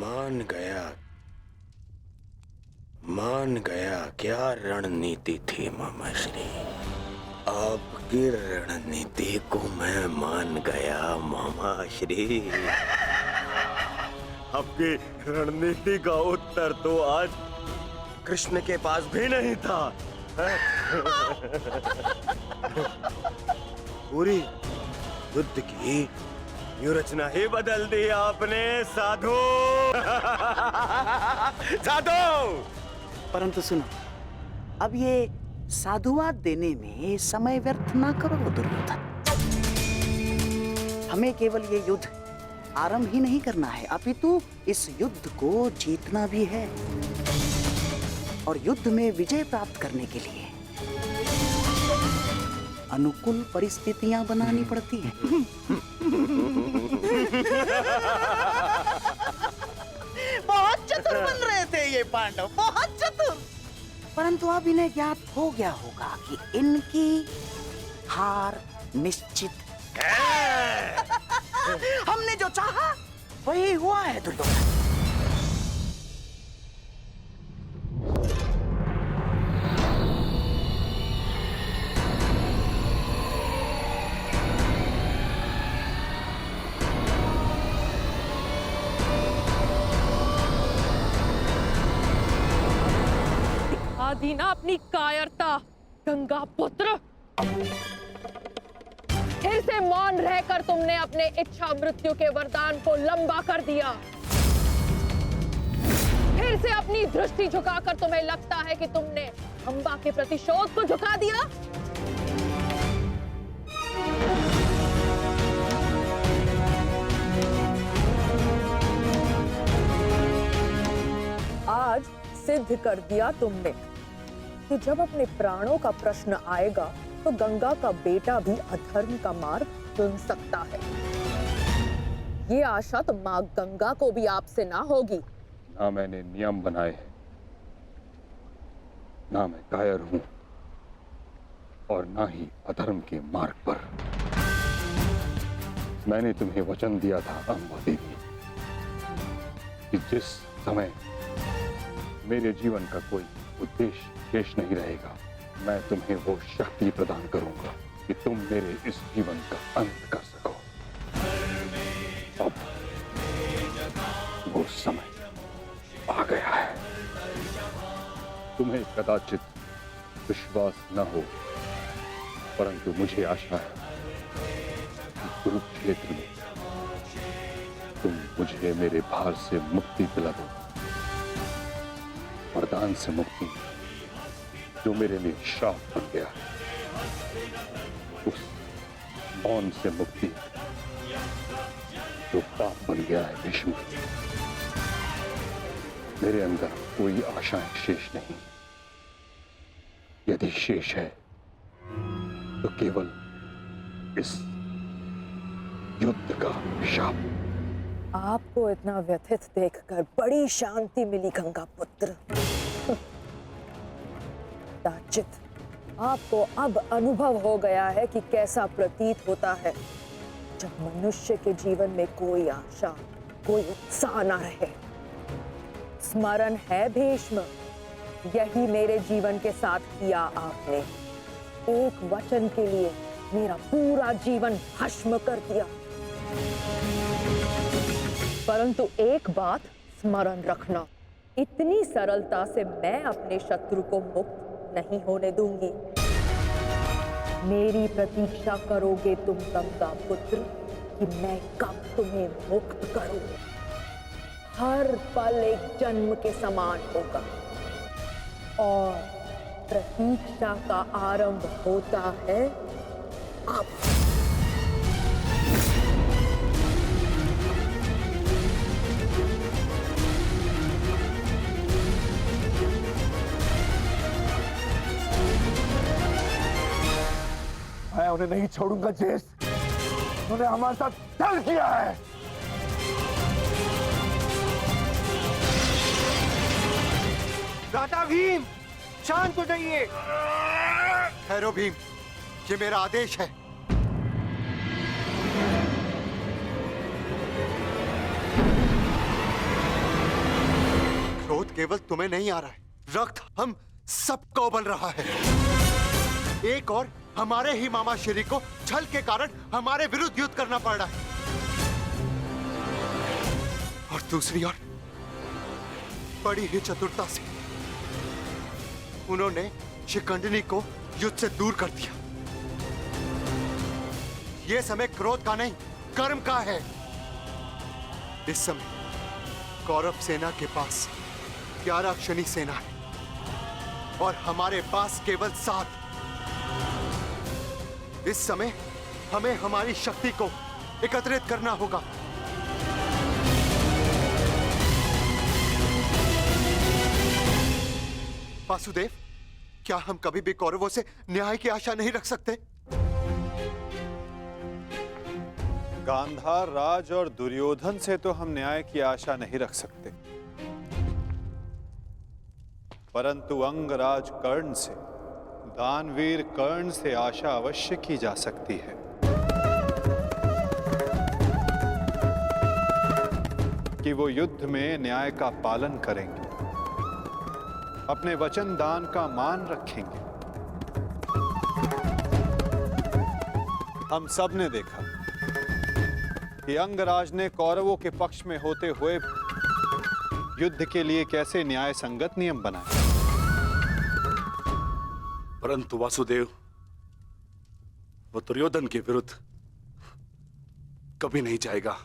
मान गया क्या रणनीति थी मामाश्री। आपकी रणनीति को मैं मान गया मामाश्री। आपकी रणनीति का उत्तर तो आज कृष्ण के पास भी नहीं था। पूरी युद्ध की व्यूहरचना ही बदल दी आपने साधु। साधु। परंतु सुनो, अब ये साधुवाद देने में समय व्यर्थ ना करो दुर्योधन। हमें केवल ये युद्ध आरंभ ही नहीं करना है, अपितु इस युद्ध को जीतना भी है। और युद्ध में विजय प्राप्त करने के लिए अनुकूल परिस्थितियां बनानी पड़ती हैं। बहुत चतुर बन रहे थे ये पांडव, बहुत चतुर। परंतु अब इन्हें ज्ञात हो गया होगा कि इनकी हार निश्चित है। हमने जो चाहा वही हुआ है दुर्योधन। दीना अपनी कायरता गंगा पुत्र। फिर से मौन रहकर तुमने अपने इच्छा मृत्यु के वरदान को लंबा कर दिया। फिर से अपनी दृष्टि झुकाकर तुम्हें लगता है कि तुमने अंबा के प्रतिशोध को झुका दिया। आज सिद्ध कर दिया तुमने कि जब अपने प्राणों का प्रश्न आएगा तो गंगा का बेटा भी अधर्म का मार्ग चुन सकता है। ये आशा तो माँ गंगा को भी आपसे ना होगी। ना मैंने नियम बनाए हैं, ना मैं कायर हूं, और ना ही अधर्म के मार्ग पर। मैंने तुम्हें वचन दिया था अम्बा देवी कि जिस समय मेरे जीवन का कोई उद्देश्य शेष नहीं रहेगा, मैं तुम्हें वो शक्ति प्रदान करूंगा कि तुम मेरे इस जीवन का अंत कर सको। अब वो समय आ गया है। तुम्हें कदाचित विश्वास न हो, परंतु मुझे आशा है कि कुरुक्षेत्र में तुम मुझे मेरे भार से मुक्ति दिला दो। वरदान से मुक्ति जो मेरे लिए श्राप बन गया है, उस मौन से मुक्ति जो पाप बन गया है भीष्म। मेरे अंदर कोई आशाएं शेष नहीं। यदि शेष है तो केवल इस युद्ध का शाप। आपको इतना व्यथित देखकर बड़ी शांति मिली गंगा पुत्र। दाचित, आपको अब अनुभव हो गया है कि कैसा प्रतीत होता है जब मनुष्य के जीवन में कोई आशा, कोई उत्साह न रहे। स्मरण है भीष्म, यही मेरे जीवन के साथ किया आपने। एक वचन के लिए मेरा पूरा जीवन भस्म कर दिया। परंतु एक बात स्मरण रखना, इतनी सरलता से मैं अपने शत्रु को मुक्त नहीं होने दूंगी। मेरी प्रतीक्षा करोगे तुम गंगा पुत्र कि मैं कब तुम्हें मुक्त करूं। हर पल एक जन्म के समान होगा और प्रतीक्षा का आरंभ होता है अब। मैं उन्हें नहीं छोड़ूंगा जेस, उन्होंने हमारे साथ छल किया है। दादा भीम, शांत हो जाइए। ठहरो भीम, ये मेरा आदेश है। केवल तुम्हें नहीं आ रहा है, रक्त हम सबको उबल रहा है। एक और हमारे ही मामा श्री को छल के कारण हमारे विरुद्ध युद्ध करना पड़ रहा है, और दूसरी ओर बड़ी ही चतुरता से उन्होंने शिखंडिनी को युद्ध से दूर कर दिया। यह समय क्रोध का नहीं, कर्म का है। इस समय कौरव सेना के पास 11 क्षणी सेना है और हमारे पास केवल 7। इस समय हमें हमारी शक्ति को एकत्रित करना होगा। वासुदेव, क्या हम कभी भी कौरवों से न्याय की आशा नहीं रख सकते? गांधार राज और दुर्योधन से तो हम न्याय की आशा नहीं रख सकते, परंतु अंगराज कर्ण से, दानवीर कर्ण से आशा अवश्य की जा सकती है। कि वो युद्ध में न्याय का पालन करेंगे, अपने वचन दान का मान रखेंगे। हम सब ने देखा कि अंगराज ने कौरवों के पक्ष में होते हुए युद्ध के लिए कैसे न्याय संगत नियम बनाए। परंतु वासुदेव, वो दुर्योधन के विरुद्ध कभी नहीं जाएगा,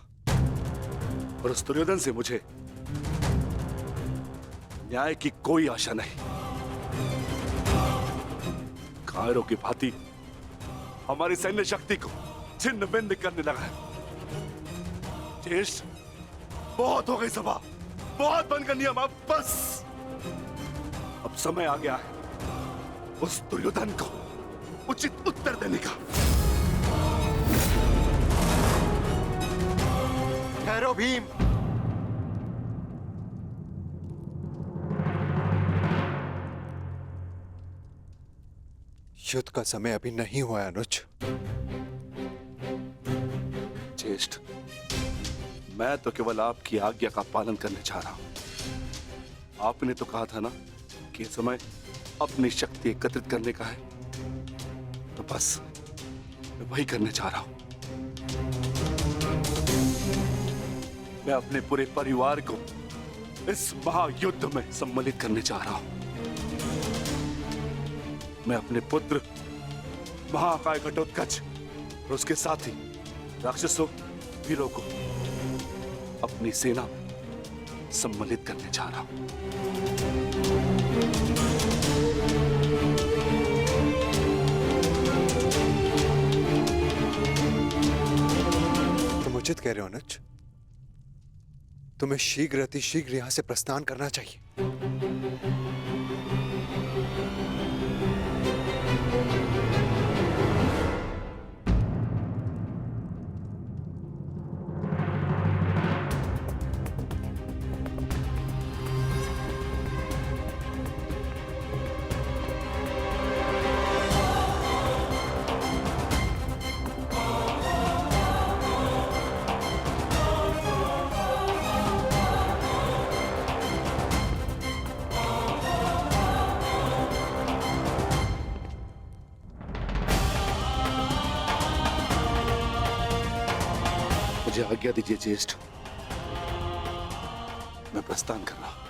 और उस दुर्योधन से मुझे न्याय की कोई आशा नहीं। कायरों की भांति हमारी सैन्य शक्ति को छिन्न भिन्न करने लगा है। ज्येष्ठ, बहुत हो गई सभा, बहुत बन कर नियम, अब बस। अब समय आ गया है उस दुर्योधन को उचित उत्तर देने का। ठहरो भीम। युद्ध का समय अभी नहीं हुआ अनुज। ज्येष्ठ, मैं तो केवल आपकी आज्ञा का पालन करने जा रहा हूं। आपने तो कहा था ना कि यह समय अपनी शक्ति एकत्रित करने का है, तो बस मैं वही करने जा रहा हूं। मैं अपने पूरे परिवार को इस महायुद्ध में सम्मिलित करने जा रहा हूं। मैं अपने पुत्र महाकाय घटोत्कच और उसके साथी राक्षसों, वीरों को अपनी सेना में सम्मिलित करने जा रहा हूं। तुम उचित कह रहे हो अनुज। तुम्हें शीघ्र अतिशीघ्र यहां से प्रस्थान करना चाहिए। मुझे आज्ञा दीजिए ज्येष्ठ, मैं प्रस्थान कर रहा हूं।